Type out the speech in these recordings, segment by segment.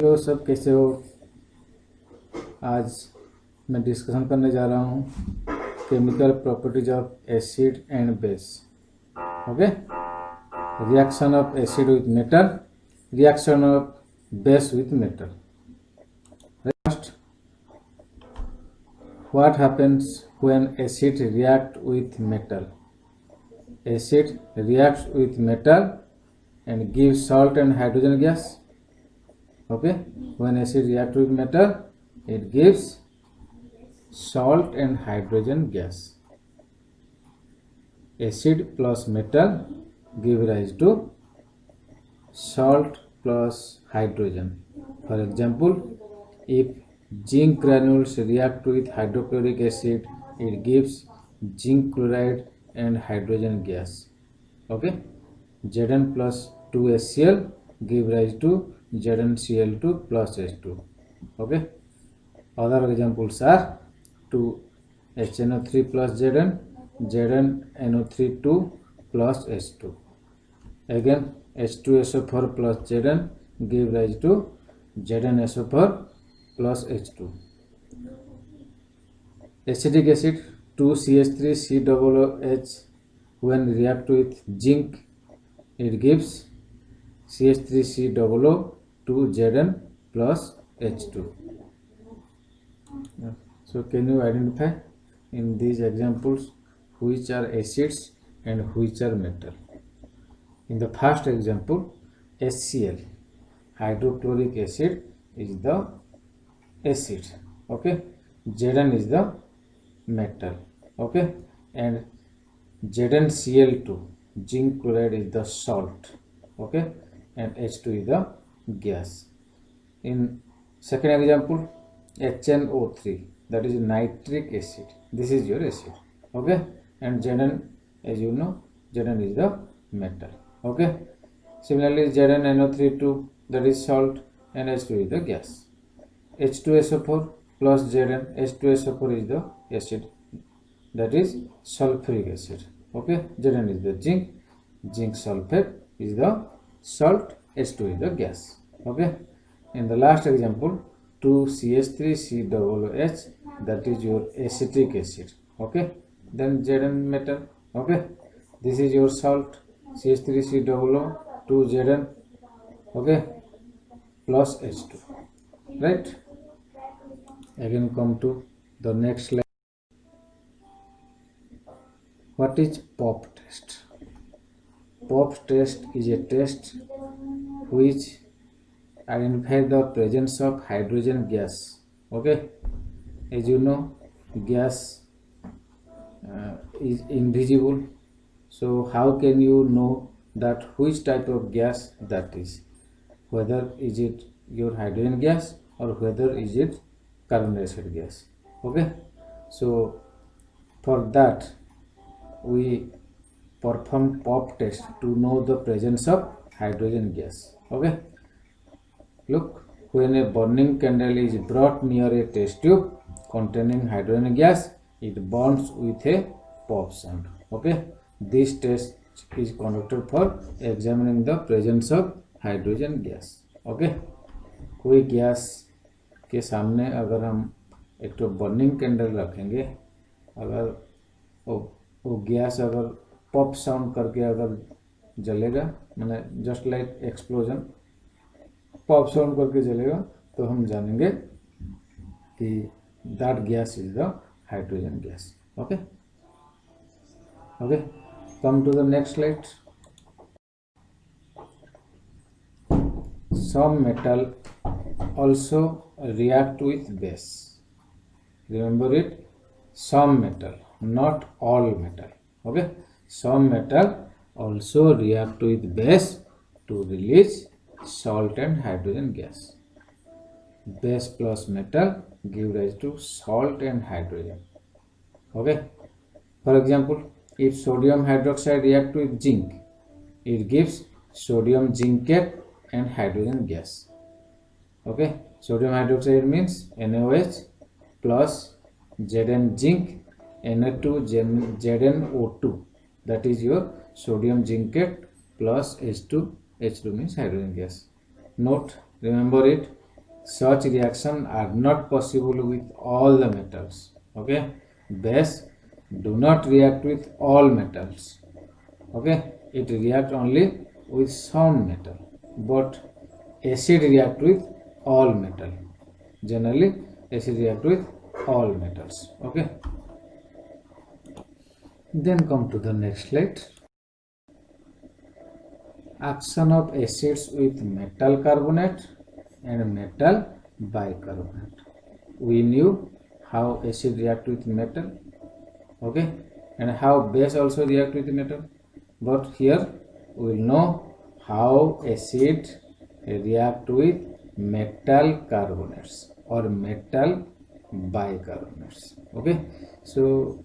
Hello सब, कैसे हो। आज मैं डिस्कशन करने जा रहा हूँ chemical properties of acid and base. Okay, reaction of acid with metal, reaction of base with metal. First, what happens when acid react with metal? Acid reacts with metal and gives salt and hydrogen gas. Okay, when acid react with metal, it gives salt and hydrogen gas. Acid plus metal give rise to salt plus hydrogen. For example, if zinc granules react with hydrochloric acid, it gives zinc chloride and hydrogen gas. Okay, Zn plus 2HCl give rise to ZnCl2 plus H2. Okay, other examples are 2HNO3 plus Zn, ZnNO3 2 plus H2. Again, H2SO4 plus Zn give rise to ZnSO4 plus H2. Acetic acid 2CH3COOH when react with zinc, it gives CH3COO 2Zn plus H2. So can you identify in these examples which are acids and which are metal? In the first example, HCl, hydrochloric acid, is the acid. Okay, Zn is the metal. Okay, and ZnCl2, zinc chloride, is the salt. Okay, and H2 is the gas. In second example, HNO3, that is nitric acid. This is your acid. Okay, and Zn, as you know, Zn is the metal. Okay, similarly ZnNO3 that is salt, and H2 is the gas. H2SO4 plus Zn, H2SO4 is the acid, that is sulfuric acid. Okay, Zn is the zinc, zinc sulfate is the salt, H2 is the gas. Okay, in the last example, 2CH3COOH, that is your acetic acid. Okay, then Zn metal. Okay, this is your salt, CH3COO 2Zn. Okay, plus H2. Right. Again, come to the next slide. What is POP test? POP test is a test which identifies the presence of hydrogen gas. Okay, as you know, gas is invisible. So how can you know that which type of gas that is? Whether is it your hydrogen gas or whether is it carbon dioxide gas. Okay, so for that we perform POP test to know the presence of hydrogen gas. Okay, look, when a burning candle is brought near a test tube containing hydrogen gas, it burns with a pop sound. Okay, this test is conducted for examining the presence of hydrogen gas. Okay, कोई gas के सामने अगर हम एक तो burning candle रखेंगे, अगर वो गैस अगर पॉप साउंड करके अगर जलेगा, माने just like explosion, pop sound करके जलेगा, तो हम जानेंगे कि that gas is the hydrogen gas. Okay okay, come to the next slide. Some metal also react with base. Remember it, some metal, not all metal. Okay, some metal also react with base to release salt and hydrogen gas. Base plus metal give rise to salt and hydrogen. Okay, for example, if sodium hydroxide react with zinc, it gives sodium zincate and hydrogen gas. Okay, sodium hydroxide means NaOH plus Zn zinc Na2 ZnO2, that is your sodium zincate plus H2 means hydrogen gas. Note, remember it, such reaction are not possible with all the metals. Okay, base do not react with all metals. Okay, it react only with some metal, but acid react with all metal. Generally acid react with all metals. Okay, then come to the next slide. Action of acids with metal carbonate and metal bicarbonate. We knew how acid react with metal, okay, and how base also react with metal, but here we will know how acid react with metal carbonates or metal bicarbonates. Okay, so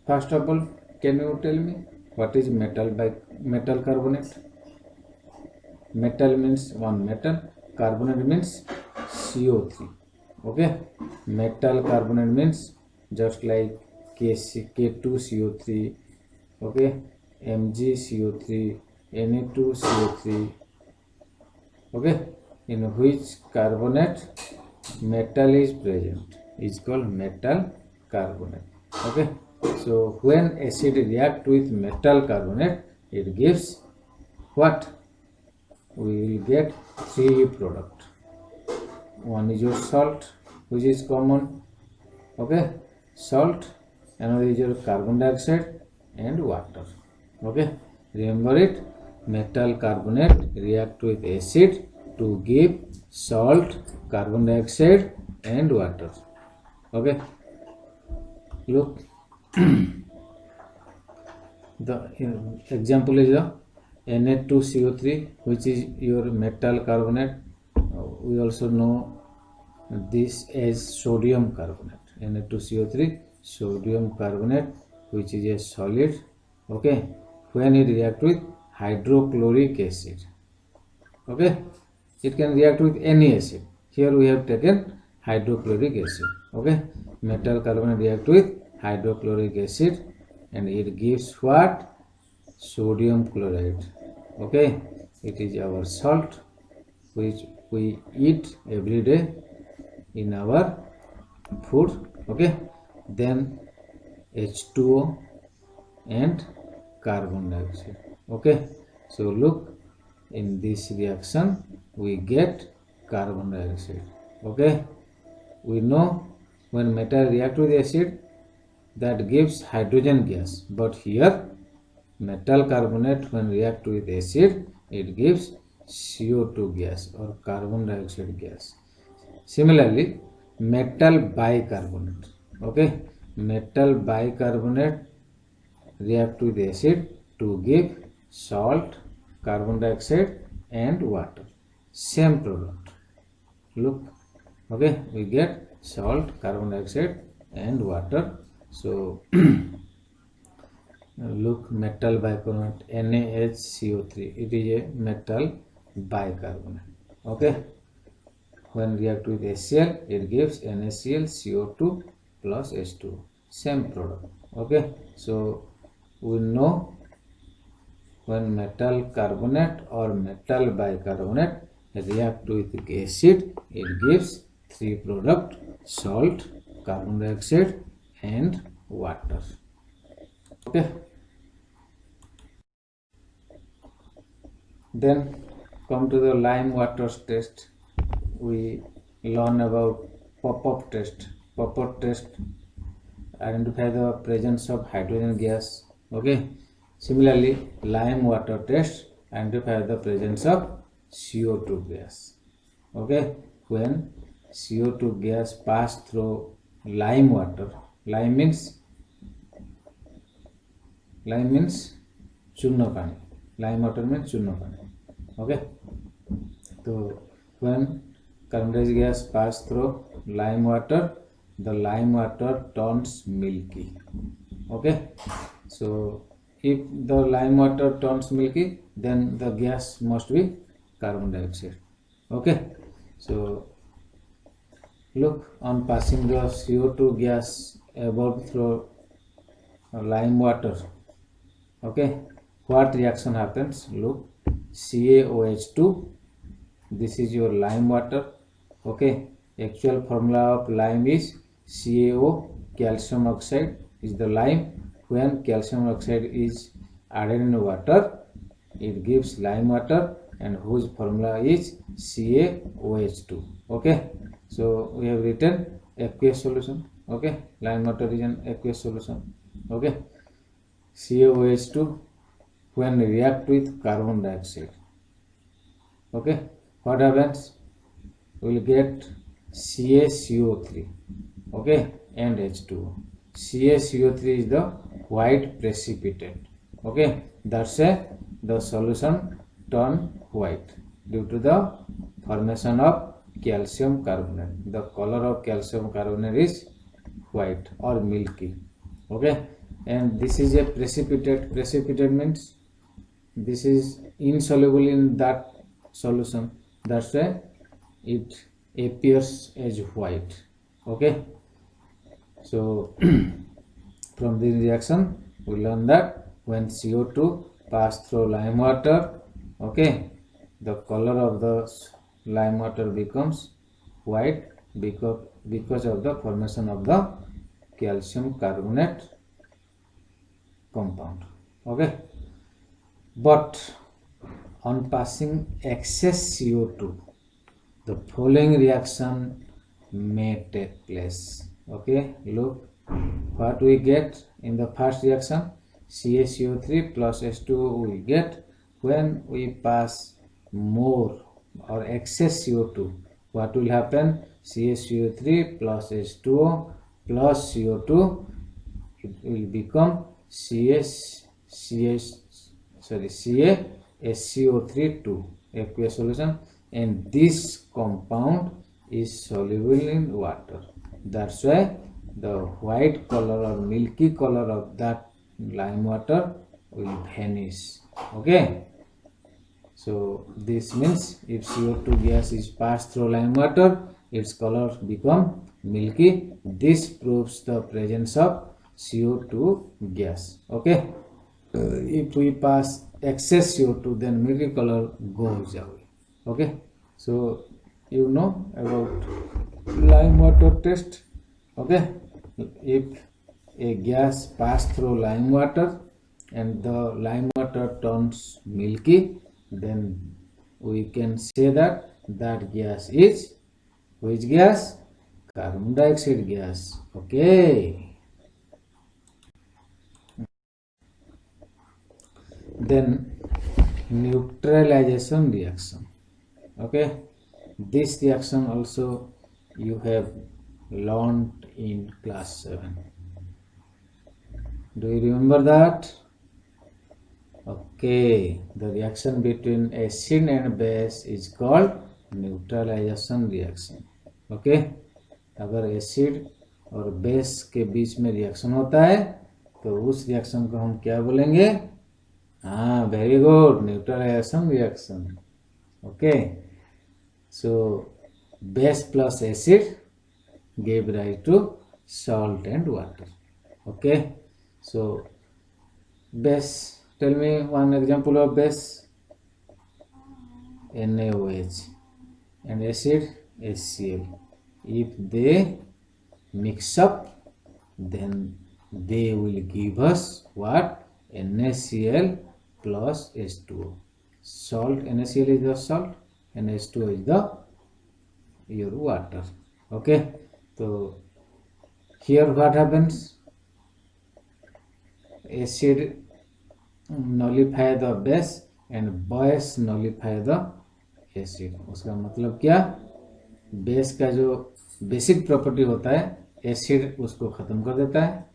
first of all, can you tell me what is metal carbonate? Metal means one metal, carbonate means CO3. Okay, metal carbonate means just like K2CO3, okay, MgCO3, Na2CO3, okay, in which carbonate metal is present is called metal carbonate. Okay, so when acid react with metal carbonate, it gives what? We will get three product. One is your salt, which is common, okay, salt. Another is your carbon dioxide and water. Okay, remember it, metal carbonate react with acid to give salt, carbon dioxide and water. Okay, look, the example is the Na2CO3, which is your metal carbonate. We also know this as sodium carbonate. Na2CO3, sodium carbonate, which is a solid. Okay, when it react with hydrochloric acid, okay, it can react with any acid. Here we have taken hydrochloric acid. Okay, metal carbonate react with hydrochloric acid and it gives what? Sodium chloride. Okay, it is our salt which we eat every day in our food. Okay, then H2O and carbon dioxide. Okay, so look, in this reaction we get carbon dioxide. Okay, we know when metal react with acid, that gives hydrogen gas, but here metal carbonate when react with acid, it gives CO2 gas or carbon dioxide gas. Similarly, metal bicarbonate, okay, metal bicarbonate react with acid to give salt, carbon dioxide and water. Same product. Look, okay, we get salt, carbon dioxide and water. So look, metal bicarbonate NaHCO3, it is a metal bicarbonate. Okay, when react with HCl, it gives NaCl, CO2 plus H2, same product. Okay, so we know when metal carbonate or metal bicarbonate react with acid, it gives three product: salt, carbon dioxide and water. Okay, then come to the lime water test. We learn about pop-up test. Pop-up test identify the presence of hydrogen gas. Okay, similarly lime water test identify the presence of CO2 gas. Okay, when CO2 gas pass through lime water, lime means chunna pani, lime water means chunna pani. Okay, so when carbon dioxide gas pass through lime water, the lime water turns milky. Okay, so if the lime water turns milky, then the gas must be carbon dioxide. Okay, so look, on passing the CO2 gas above through lime water, okay, what reaction happens? Look, CaOH2, this is your lime water, okay, Actual formula of lime is CaO, calcium oxide is the lime. When calcium oxide is added in water, it gives lime water, and whose formula is CaOH2. Okay, so we have written aqueous solution. Okay, lime water is an aqueous solution. Okay, CaOH2 when react with carbon dioxide. Okay, what happens? We will get CaCO3. Okay, and H2O. CaCO3 is the white precipitate. Okay, that's why the solution turn white due to the formation of calcium carbonate. The color of calcium carbonate is white or milky. Okay, and this is a precipitate. Precipitate means this is insoluble in that solution. That's why it appears as white. Okay, so from this reaction we learn that when CO2 pass through lime water, okay, the color of the lime water becomes white because of the formation of the calcium carbonate compound. Okay, but on passing excess CO2, the following reaction may take place. Okay, look what we get in the first reaction. CaCO3 plus H2O we get when we pass more or excess CO2. What will happen? CaCO3 plus H2O plus CO2, it will become CaSO3 2 aqueous solution, and this compound is soluble in water. That's why the white color or milky color of that lime water will vanish. Okay, so this means if CO2 gas is passed through lime water, its color become milky. This proves the presence of CO2 gas. Okay, if we pass excess CO2, then milky color goes away. Okay, so you know about lime water test. Okay, if a gas pass through lime water and the lime water turns milky, then we can say that that gas is which gas? Carbon dioxide gas. Okay, then neutralization reaction. Okay, this reaction also you have learned in class 7. Do you remember that? Okay, the reaction between acid and base is called neutralization reaction. Okay, अगर acid और base के बीच में reaction होता है तो उस reaction को हम क्या बोलेंगे? हाँ, very good, neutralisation reaction. Okay, so base plus acid gave rise to salt and water. Okay, so base, tell me one example of base. NaOH and acid HCl. If they mix up, then they will give us what? NaCl plus H2O. Salt, NaCl is the salt and H2O is the your water. Okay, so here what happens? Acid nullify the base and base nullify the acid. उसका मतलब क्या? Base का जो basic property होता है acid उसको खत्म कर देता है,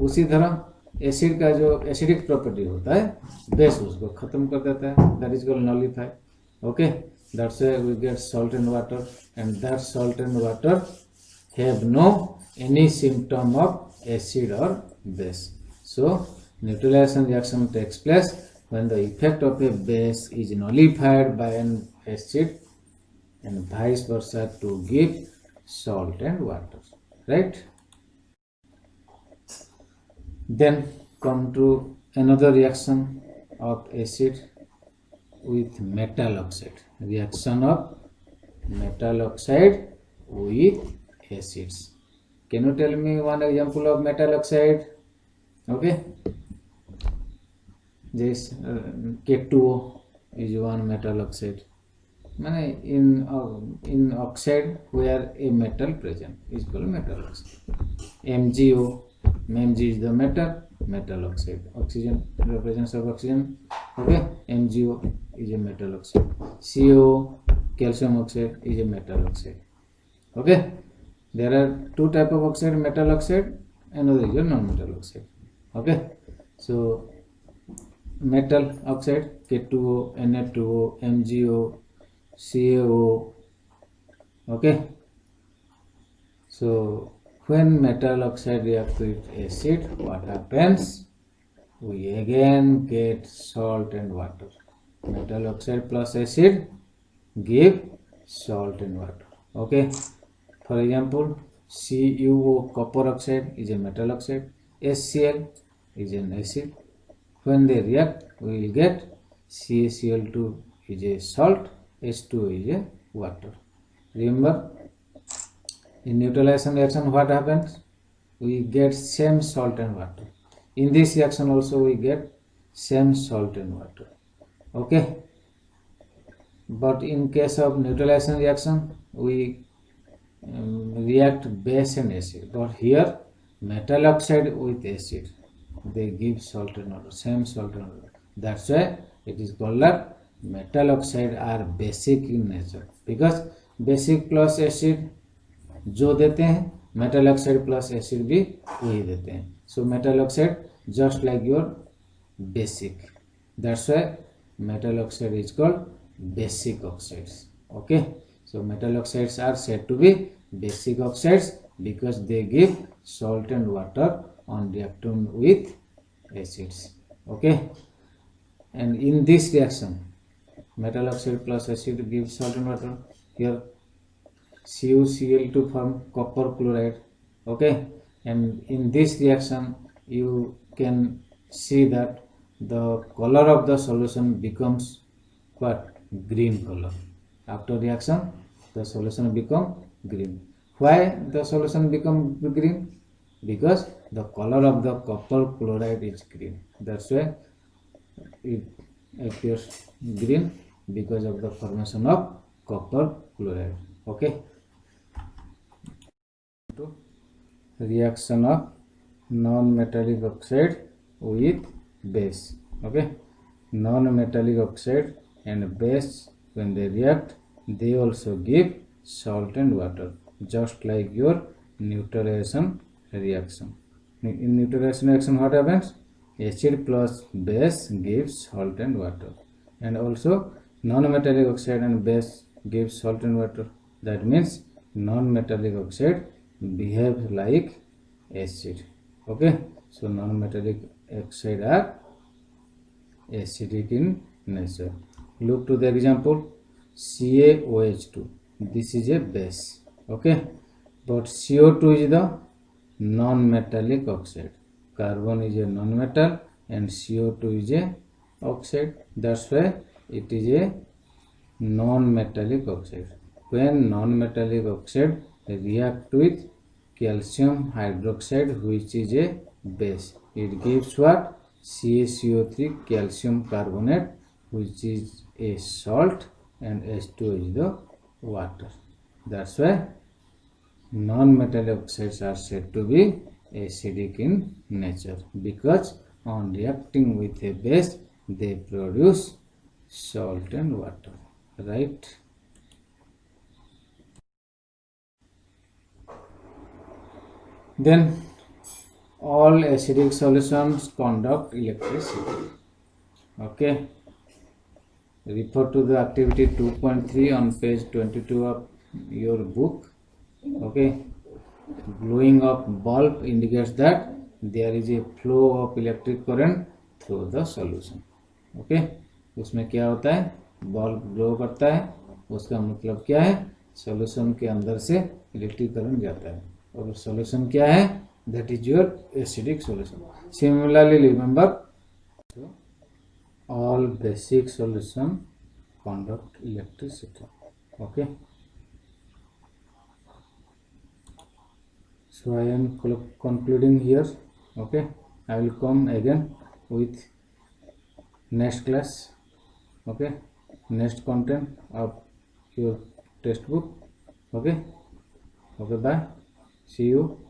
उसी तरह एसिड का जो एसिडिक प्रॉपर्टी होता है बेस उसको खत्म कर देता है. That is called nullify. Okay, that's why we get salt and water, and that salt and water have no any symptom of acid or base. So neutralization reaction takes place when the effect of a base is nullified by an acid and vice versa to give salt and water, right? Then come to another reaction of acid with metal oxide. Reaction of metal oxide with acids. Can you tell me one example of metal oxide? Okay, this K2O is one metal oxide. In oxide where a metal present is called metal oxide. MgO, Mg is the metal oxide. Oxygen, the presence of oxygen. Okay, MgO is a metal oxide. CO, calcium oxide, is a metal oxide. Okay, there are two type of oxide: metal oxide, another is a non-metal oxide. Okay, so metal oxide K2O, Na2O, MgO, CaO. Okay, so when metal oxide reacts with acid, what happens? We again get salt and water. Metal oxide plus acid give salt and water. Okay, for example, CuO, copper oxide, is a metal oxide. HCl is an acid. When they react, we will get CaCl2 is a salt, H2O is a water. Remember, in neutralization reaction, what happens? We get same salt and water. In this reaction also we get same salt and water. Okay, but in case of neutralization reaction, we react base and acid, but here metal oxide with acid, they give salt and water, same salt and water. That's why it is called that metal oxide are basic in nature, because basic plus acid जो देते हैं, metal oxide plus acid भी वही देते हैं. So metal oxide just like your basic, that's why metal oxide is called basic oxides. Okay, so metal oxides are said to be basic oxides because they give salt and water on reacting with acids. Okay, and in this reaction metal oxide plus acid gives salt and water. Here CuCl2 form copper chloride. Okay, and in this reaction you can see that the color of the solution becomes what? Green color. After reaction the solution become green. Why the solution become green? Because the color of the copper chloride is green. That's why it appears green, because of the formation of copper chloride. Okay, reaction of non-metallic oxide with base. Okay, non-metallic oxide and base, when they react, they also give salt and water, just like your neutralization reaction. In neutralization reaction, what happens? Acid plus base gives salt and water, and also non-metallic oxide and base gives salt and water. That means non-metallic oxide behave like acid. Okay, so non-metallic oxide are acidic in nature. Look to the example CaOH2. This is a base. Okay, but CO2 is the non-metallic oxide. Carbon is a non-metal and CO2 is a oxide. That's why it is a non-metallic oxide. When non-metallic oxide react with calcium hydroxide, which is a base, it gives what? CaCO3 calcium carbonate, which is a salt, and H2O is the water. That's why non-metallic oxides are said to be acidic in nature, because on reacting with a base they produce salt and water, right? Then all acidic solutions conduct electricity. Okay, refer to the activity 2.3 on page 22 of your book. Okay, glowing of bulb indicates that there is a flow of electric current through the solution. Okay, उसमें क्या होता है? Bulb glow करता है, उसका मतलब क्या है? सॉल्यूशन के अंदर से इलेक्ट्रिक करंट जाता है, और सॉल्यूशन क्या है? That is your acidic solution. Similarly, remember, all basic solution conduct electricity. Okay, So I am concluding here. Okay, I will come again with next class. Okay, next content of your textbook. Okay, okay, bye, see you.